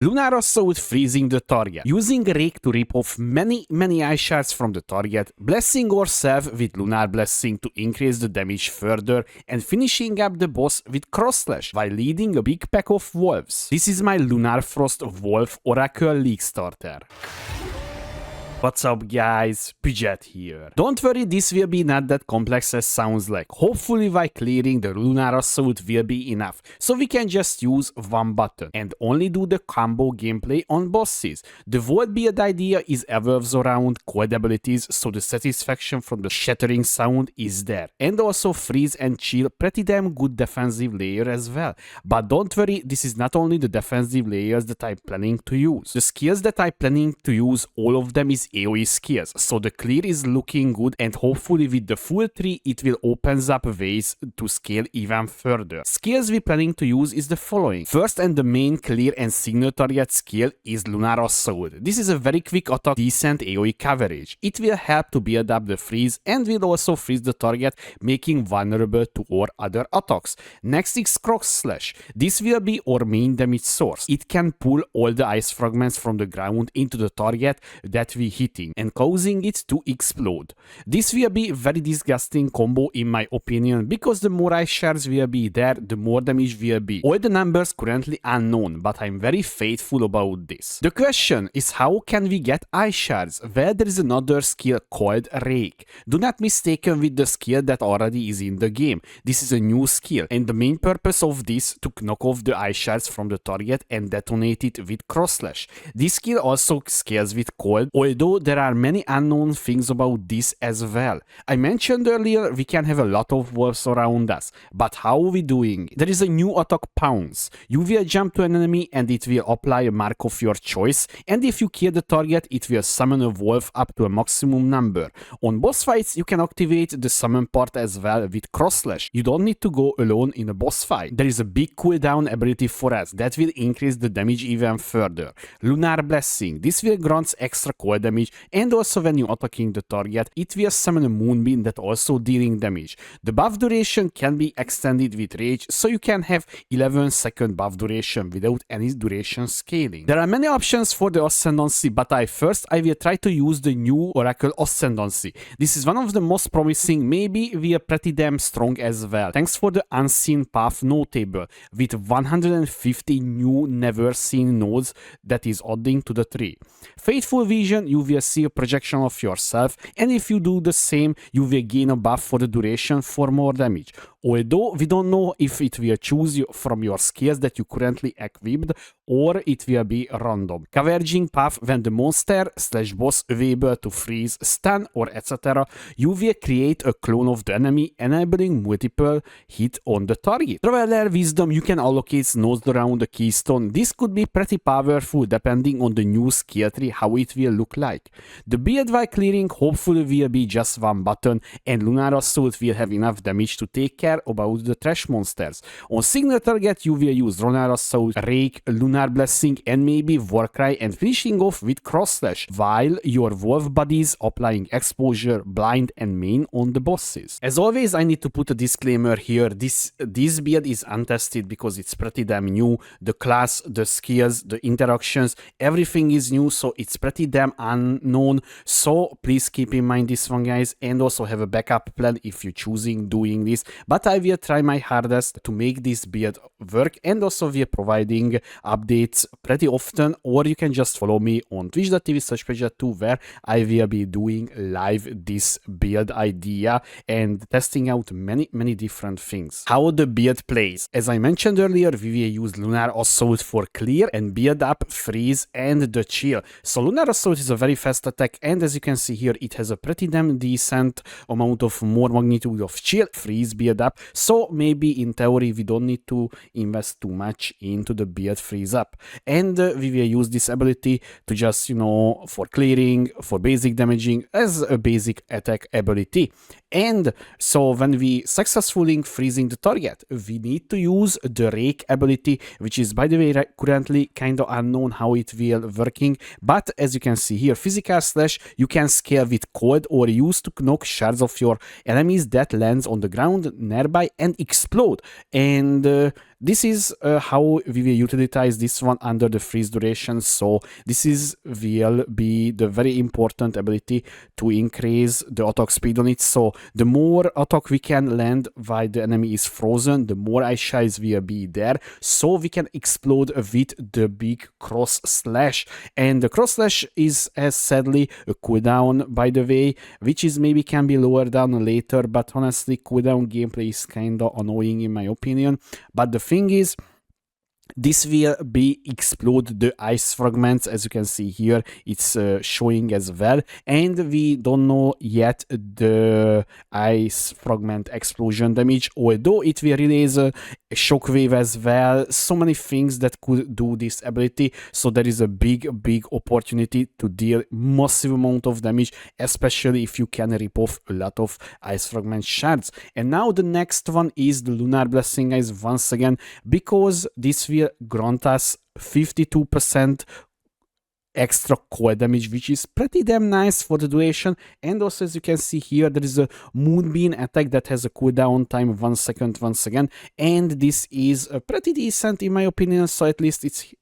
Lunar Assault freezing the target. Using Rake to rip off many ice shards from the target, blessing ourselves with Lunar Blessing to increase the damage further, and finishing up the boss with Cross Slash while leading a big pack of wolves. This is my Lunar Frost Wolf Oracle League starter. What's up guys, Pidget here. Don't worry, this will be not that complex as sounds like. Hopefully by clearing the Lunar Assault will be enough, so we can just use one button and only do the combo gameplay on bosses. The whole build idea is evolves around cold abilities, so the satisfaction from the shattering sound is there. And also freeze and chill, pretty damn good defensive layer as well. But don't worry, this is not only the defensive layers that I'm planning to use. The skills that I'm planning to use, all of them is AoE skills, so the clear is looking good, and hopefully with the full tree it will opens up ways to scale even further. Skills we're planning to use is the following. First, and the main clear and signal target skill is Lunar Assault. This is a very quick attack, decent AoE coverage. It will help to build up the freeze and will also freeze the target, making vulnerable to all other attacks. Next is Cross Slash. This will be our main damage source. It can pull all the ice fragments from the ground into the target that we hitting and causing it to explode. This will be a very disgusting combo in my opinion, because the more ice shards will be there, the more damage will be. All the numbers currently unknown, but I'm very faithful about this. The question is, how can we get ice shards? Well, there is another skill called Rake. Do not mistaken with the skill that already is in the game. This is a new skill, and the main purpose of this to knock off the ice shards from the target and detonate it with Cross Slash. This skill also scales with cold, although there are many unknown things about this as well. I mentioned earlier we can have a lot of wolves around us, but how are we doing? There is a new attack, Pounce. You will jump to an enemy and it will apply a mark of your choice, and if you kill the target it will summon a wolf up to a maximum number. On boss fights you can activate the summon part as well with Cross Slash. You don't need to go alone in a boss fight. There is a big cooldown ability for us that will increase the damage even further. Lunar Blessing. This will grant extra cold damage, and also when you attacking the target it will summon a moonbeam that also dealing damage. The buff duration can be extended with rage, so you can have 11-second buff duration without any duration scaling. There are many options for the Ascendancy, but I will try to use the new Oracle Ascendancy. This is one of the most promising, maybe we are pretty damn strong as well, thanks for the unseen path notable with 150 new never seen nodes that is adding to the tree. Faithful Vision, you will see a projection of yourself, and if you do the same you will gain a buff for the duration for more damage. Although we don't know if it will choose you from your skills that you currently equipped or it will be random. Converging path, when the monster / boss able to freeze, stun or etc. you will create a clone of the enemy, enabling multiple hit on the target. Traveler Wisdom, you can allocate nodes around the keystone. This could be pretty powerful depending on the new skill tree, how it will look like. The build while clearing hopefully will be just one button, and Lunar Assault will have enough damage to take care about the trash monsters. On signal target you will use Lunar Assault, Rake, Lunar Blessing and maybe Warcry, and finishing off with Cross Slash, while your wolf buddies applying exposure, blind and main on the bosses. As always I need to put a disclaimer here, this build is untested because it's pretty damn new. The class, the skills, the interactions, everything is new, so it's pretty damn unknown, so please keep in mind this one guys, and also have a backup plan if you're choosing doing this. But I will try my hardest to make this build work, and also we are providing updates pretty often, or you can just follow me on twitch.tv/pidget2 where I will be doing live this build idea and testing out many different things. How the build plays. As I mentioned earlier, we will use Lunar Assault for clear and build up, freeze and the chill. So Lunar Assault is a very fast attack, and as you can see here it has a pretty damn decent amount of more magnitude of chill, freeze, build up, so maybe in theory we don't need to invest too much into the build freeze up, and we will use this ability to just, you know, for clearing, for basic damaging as a basic attack ability. And so when we successfully freezing the target, we need to use the Rake ability, which is by the way currently kind of unknown how it will working, but as you can see here, physical slash you can scale with cold or use to knock shards of your enemies that lands on the ground nearby and explode. And this is how we will utilize this one under the freeze duration. So this will be the very important ability to increase the attack speed on it. So the more attack we can land while the enemy is frozen, the more ice shards will be there, so we can explode with the big cross slash. And the cross slash has sadly a cooldown, by the way, which is maybe can be lowered down later, but honestly cooldown gameplay is kinda annoying in my opinion. But the thing is, this will be explode the ice fragments. As you can see here, it's showing as well, and we don't know yet the ice fragment explosion damage, although it will release a shockwave as well. So many things that could do this ability, so there is a big opportunity to deal massive amount of damage, especially if you can rip off a lot of ice fragment shards. And now the next one is the Lunar Blessing, guys, once again, because this will grant us 52% extra cold damage, which is pretty damn nice for the duration. And also, as you can see here, there is a Moonbeam attack that has a cooldown time of 1 second once again, and this is pretty decent in my opinion, so at least it's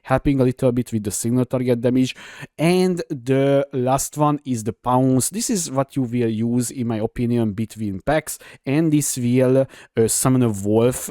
helping a little bit with the single target damage. And the last one is the Pounce. This is what you will use in my opinion between packs, and this will summon a wolf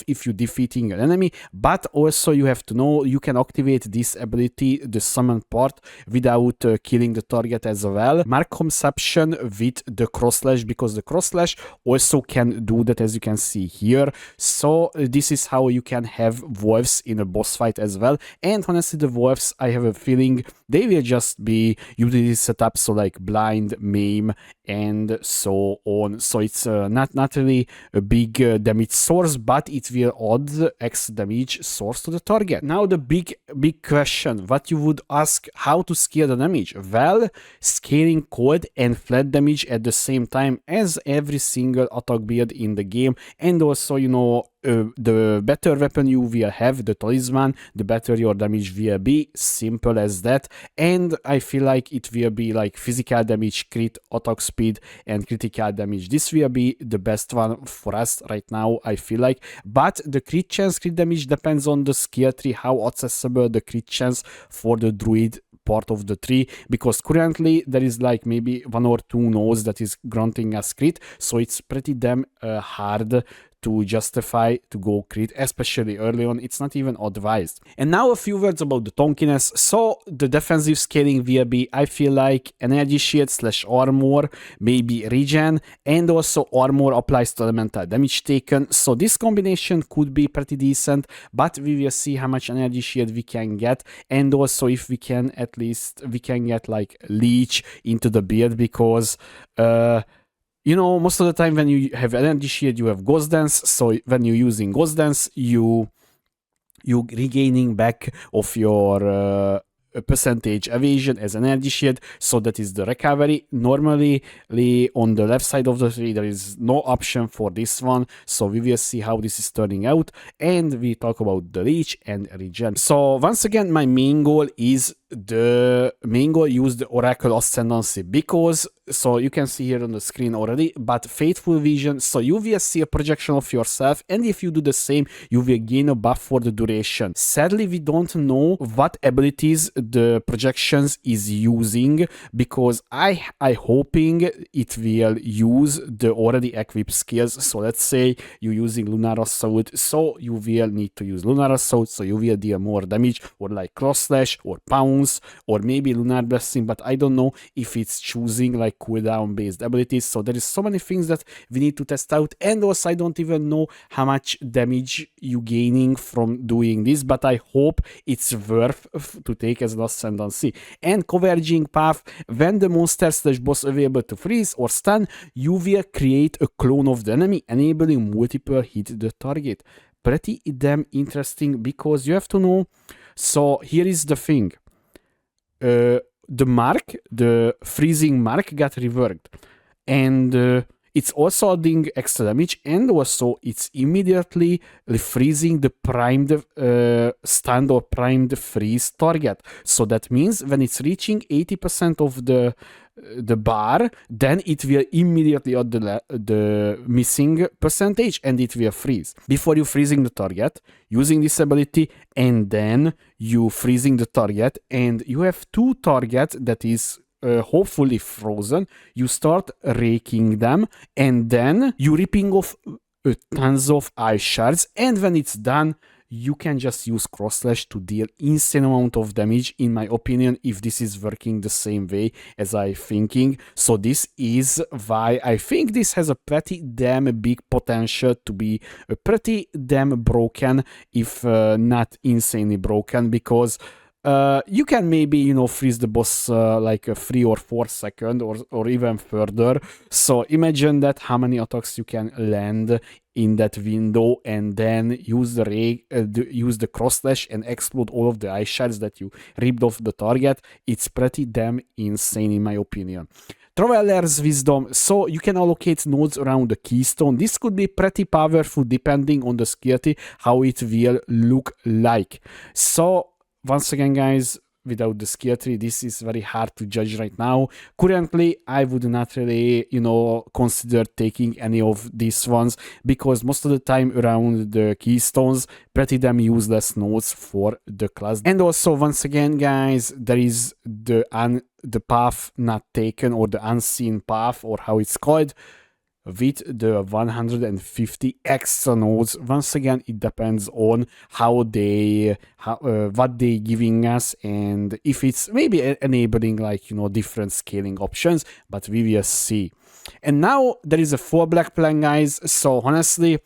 if you're defeating an enemy. But also you have to know you can activate this ability, the summon part, without killing the target as well. Mark Conception with the cross slash, because the cross slash also can do that, as you can see here. So this is how you can have wolves in a boss fight as well. And honestly, the wolves, I have a feeling they will just be utility setup, so like blind, maim, and so on. So it's not really a big damage source, but it will add X damage source to the target. Now the big question, what you would ask, how to scale the damage? Well, scaling cold and flat damage at the same time as every single attack build in the game. And also, you know, the better weapon you will have, the talisman, the better your damage will be. Simple as that. And I feel like it will be like physical damage, crit, attack speed, and critical damage. This will be the best one for us right now, I feel like. But the crit chance, crit damage depends on the skill tree, how accessible the crit chance for the druid part of the tree, because currently there is like maybe 1 or 2 nodes that is granting us crit, so it's pretty damn hard to justify to go crit, especially early on. It's not even advised. And now a few words about the Tonkiness. So the defensive scaling will be, I feel like, energy shield / armor, maybe regen, and also armor applies to elemental damage taken. So this combination could be pretty decent, but we will see how much energy shield we can get, and also if we can, at least we can get like leech into the build, because you know, most of the time when you have energy shield, you have Ghost Dance. So when you're using Ghost Dance, you regaining back of your percentage evasion as an energy shield. So that is the recovery. Normally on the left side of the tree, there is no option for this one. So we will see how this is turning out. And we talk about the leech and regen. So once again, my main goal is use the Oracle Ascendancy, because, so you can see here on the screen already, but Faithful Vision, so you will see a projection of yourself, and if you do the same, you will gain a buff for the duration. Sadly, we don't know what abilities the projections is using, because I hoping it will use the already equipped skills. So let's say you're using Lunar Assault, so you will need to use Lunar Assault, so you will deal more damage, or like Cross Slash, or Pounce, or maybe Lunar Blessing, but I don't know if it's choosing like cooldown based abilities. So there is so many things that we need to test out, and also I don't even know how much damage you gaining from doing this, but I hope it's worth to take as an ascendancy. And converging path, when the monster / boss available to freeze or stun, you will create a clone of the enemy, enabling multiple hit the target. Pretty damn interesting, because you have to know. So here is the thing. The freezing mark got reworked, and it's also adding extra damage, and also it's immediately freezing the primed stand or primed freeze target. So that means when it's reaching 80% of the bar, then it will immediately add the missing percentage and it will freeze. Before you freezing the target, using this ability, and then you freezing the target, and you have two targets that is hopefully frozen, you start raking them, and then you ripping off tons of ice shards, and when it's done, you can just use cross slash to deal insane amount of damage, in my opinion, if this is working the same way as I thinking. So this is why I think this has a pretty damn big potential to be pretty damn broken, if not insanely broken, because you can maybe, you know, freeze the boss like 3 or 4 seconds or even further. So imagine that how many attacks you can land in that window, and then use the cross slash and explode all of the ice shards that you ripped off the target. It's pretty damn insane, in my opinion. Traveler's Wisdom, so you can allocate nodes around the keystone. This could be pretty powerful depending on the skillity, how it will look like. So once again, guys, without the skill tree, this is very hard to judge right now. Currently, I would not really, you know, consider taking any of these ones, because most of the time around the keystones, pretty damn useless nodes for the class. And also, once again, guys, there is the path not taken, or the unseen path, or how it's called, with the 150 extra nodes. Once again, it depends on what they giving us, and if it's maybe enabling, like, you know, different scaling options, but we will see. And now there is a 4 black plan, guys. So honestly,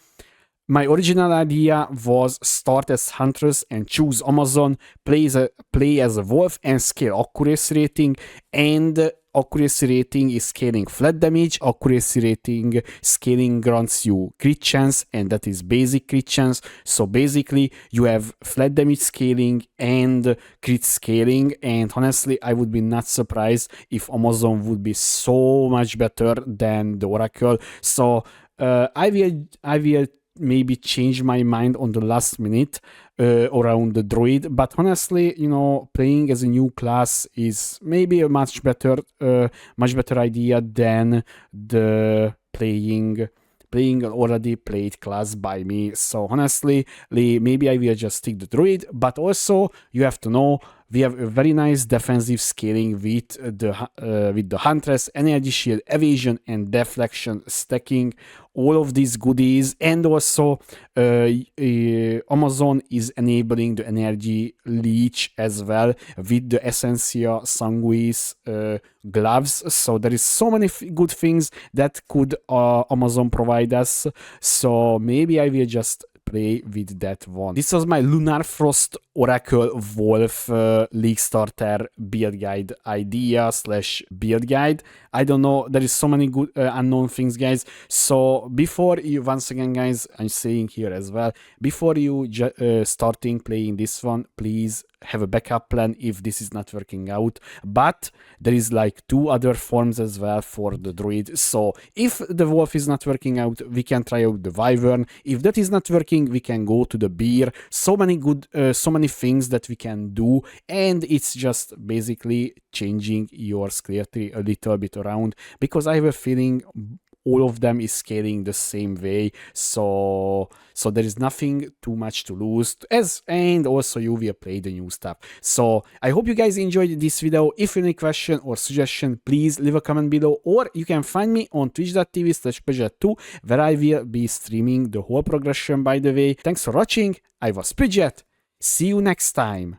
my original idea was start as Huntress and choose Amazon, play as a Wolf and scale accuracy rating, and accuracy rating is scaling flat damage, accuracy rating scaling grants you crit chance, and that is basic crit chance. So basically you have flat damage scaling and crit scaling, and honestly I would be not surprised if Amazon would be so much better than the Oracle. So I will maybe change my mind on the last minute around the Druid, but honestly, you know, playing as a new class is maybe a much better idea than the playing already played class by me. So honestly, maybe I will just stick the Druid, but also you have to know we have a very nice defensive scaling with the Huntress, energy shield, evasion, and deflection stacking, all of these goodies. And also Amazon is enabling the energy leech as well with the Essentia Sanguis gloves. So there is so many good things that could Amazon provide us. So maybe I will just play with that one. This was my Lunar Frost Oracle Wolf League Starter build guide idea / build guide. I don't know, there is so many good unknown things, guys. So before you, once again, guys, I'm saying here as well, before you starting playing this one, please have a backup plan if this is not working out. But there is like 2 other forms as well for the Druid. So if the Wolf is not working out, we can try out the Wyvern. If that is not working, we can go to the Bear. So many things that we can do, and it's just basically changing your skill tree a little bit around, because I have a feeling all of them is scaling the same way, so there is nothing too much to lose, and also you will play the new stuff. So I hope you guys enjoyed this video. If you have any question or suggestion, please leave a comment below, or you can find me on twitch.tv/Pidget2, where I will be streaming the whole progression, by the way. Thanks for watching. I was Pidget. See you next time.